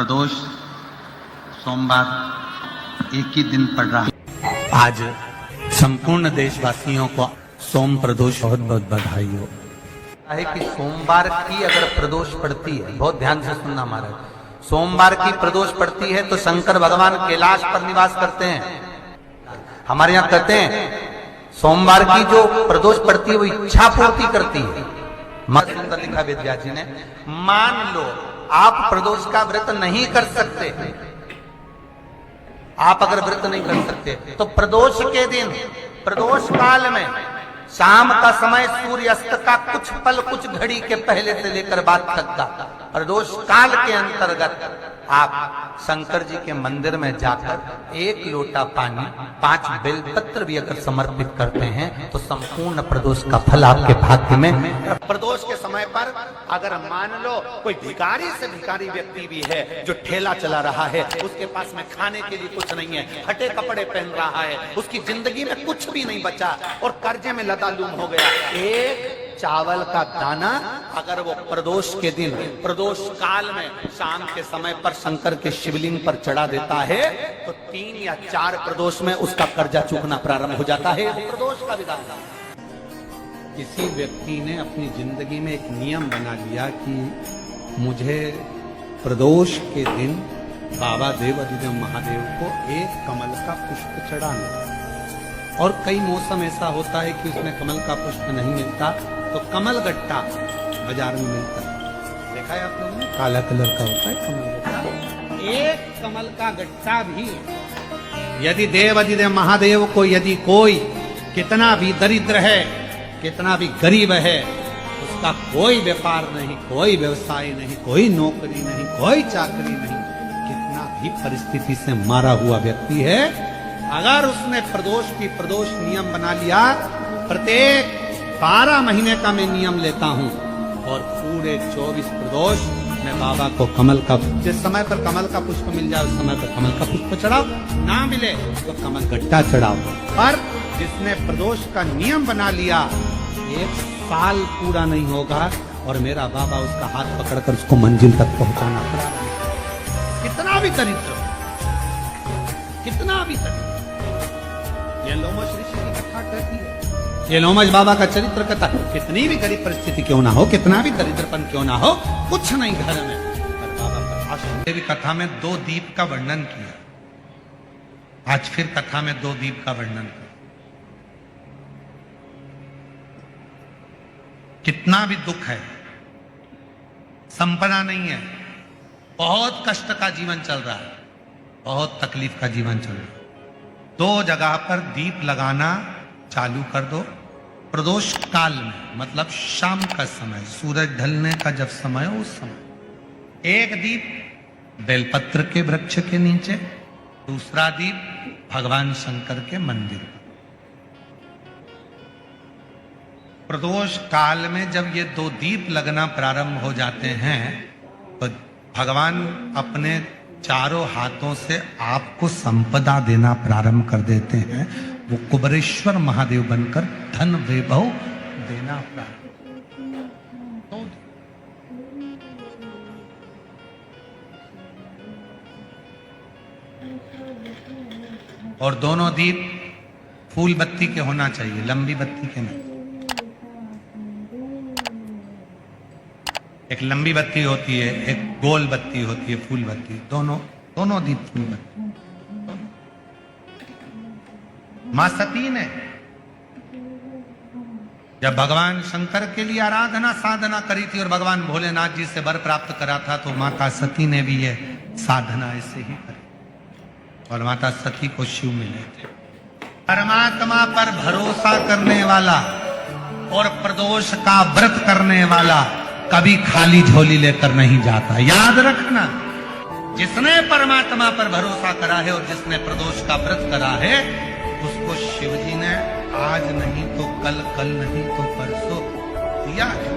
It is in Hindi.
प्रदोष सोमवार एक ही दिन पड़ रहा है। आज संपूर्ण देशवासियों को सोम प्रदोष बहुत बहुत बधाई हो। है कि सोमवार की अगर प्रदोष पड़ती है, बहुत ध्यान से सुनना महाराज, सोमवार की प्रदोष पड़ती है तो शंकर भगवान कैलाश पर निवास करते हैं। हमारे यहाँ कहते हैं सोमवार की जो प्रदोष पड़ती है वो इच्छा पूर्ति करती है। मत सुंदर लिखा वेद व्यास जी ने, मान लो आप प्रदोष का व्रत नहीं कर सकते, आप अगर व्रत नहीं कर सकते तो प्रदोष के दिन, प्रदोष काल में शाम का समय सूर्यास्त का कुछ पल, कुछ घड़ी के पहले से लेकर बाद तक का प्रदोष काल के अंतर्गत आप शंकर जी के मंदिर में जाकर एक लोटा पानी, 5 बेलपत्र भी अगर समर्पित करते हैं तो संपूर्ण प्रदोष का फल आपके भाग्य में। प्रदोष के समय पर अगर मान लो कोई भिखारी से भिखारी व्यक्ति भी है जो ठेला चला रहा है, उसके पास में खाने के लिए कुछ नहीं है, फटे कपड़े पहन रहा है, उसकी जिंदगी में कुछ भी नहीं बचा और कर्जे में लदालूम हो गया, एक चावल का दाना अगर वो प्रदोष के दिन, प्रदोष काल में शाम के समय पर शंकर के शिवलिंग पर चढ़ा देता है तो 3 या 4 प्रदोष में उसका कर्जा चूकना प्रारंभ हो जाता है। प्रदोष का विधान। किसी व्यक्ति ने अपनी जिंदगी में एक नियम बना लिया कि मुझे प्रदोष के दिन बाबा देवाधिदेव महादेव को एक कमल का पुष्प चढ़ाना, और कई मौसम ऐसा होता है कि उसमें कमल का पुष्प नहीं मिलता तो कमल गट्टा बाजार में मिलता है, देखा है आप लोगों ने, काला कलर का होता है कमल गट्टा। एक कमल का गट्टा भी यदि देवाधिदेव महादेव को, यदि कोई कितना भी दरिद्र है, कितना भी गरीब है, उसका कोई व्यापार नहीं, कोई व्यवसाय नहीं, कोई नौकरी नहीं, कोई चाकरी नहीं, कितना भी परिस्थिति से मारा हुआ व्यक्ति है, अगर उसने प्रदोष की प्रदोष नियम बना लिया, प्रत्येक 12 महीने का मैं नियम लेता हूं और पूरे 24 प्रदोष मैं बाबा को कमल का, जिस समय पर कमल का पुष्प मिल जाए उस समय पर कमल का पुष्प चढ़ाओ, ना मिले तो कमल गट्टा चढ़ाओ। पर जिसने प्रदोष का नियम बना लिया, 1 साल पूरा नहीं होगा और मेरा बाबा उसका हाथ पकड़कर उसको मंजिल तक पहुंचाना पड़ा। कितना भी दरिद्र, कितना भी दरिद्र। ये लोमश ऋषि की कथा कहती है, ये लोमश बाबा का चरित्र कथा, कितनी भी गरीब परिस्थिति क्यों ना हो, कितना भी दरिद्रपन क्यों ना हो, कुछ नहीं घर में, पर बाबा पर आश्रय। देवी कथा में 2 दीप का वर्णन किया, आज फिर कथा में 2 दीप का वर्णन किया। कितना भी दुख है, संपदा नहीं है, बहुत कष्ट का जीवन चल रहा है, बहुत तकलीफ का जीवन चल रहा है, 2 जगह पर दीप लगाना चालू कर दो। प्रदोष काल में मतलब शाम का समय, सूरज ढलने का जब समय हो उस समय एक दीप बेलपत्र के वृक्ष के नीचे, दूसरा दीप भगवान शंकर के मंदिर पर। प्रदोष काल में जब ये 2 दीप लगना प्रारंभ हो जाते हैं तो भगवान अपने चारों हाथों से आपको संपदा देना प्रारंभ कर देते हैं। वो कुबरेश्वर महादेव बनकर धन वैभव देना प्रारंभ। और दोनों दीप फूल बत्ती के होना चाहिए, लंबी बत्ती के नहीं। एक लंबी बत्ती होती है, एक गोल बत्ती होती है, फूल बत्ती, दोनों दीप फूल बत्ती। मां सती ने जब भगवान शंकर के लिए आराधना साधना करी थी और भगवान भोलेनाथ जी से वर प्राप्त करा था, तो माता सती ने भी यह साधना ऐसे ही करी और माता सती को शिव मिले थे। परमात्मा पर भरोसा करने वाला और प्रदोष का व्रत करने वाला कभी खाली झोली लेकर नहीं जाता, याद रखना। जिसने परमात्मा पर भरोसा करा है और जिसने प्रदोष का व्रत करा है, उसको शिवजी ने आज नहीं तो कल, कल नहीं तो परसों दिया है।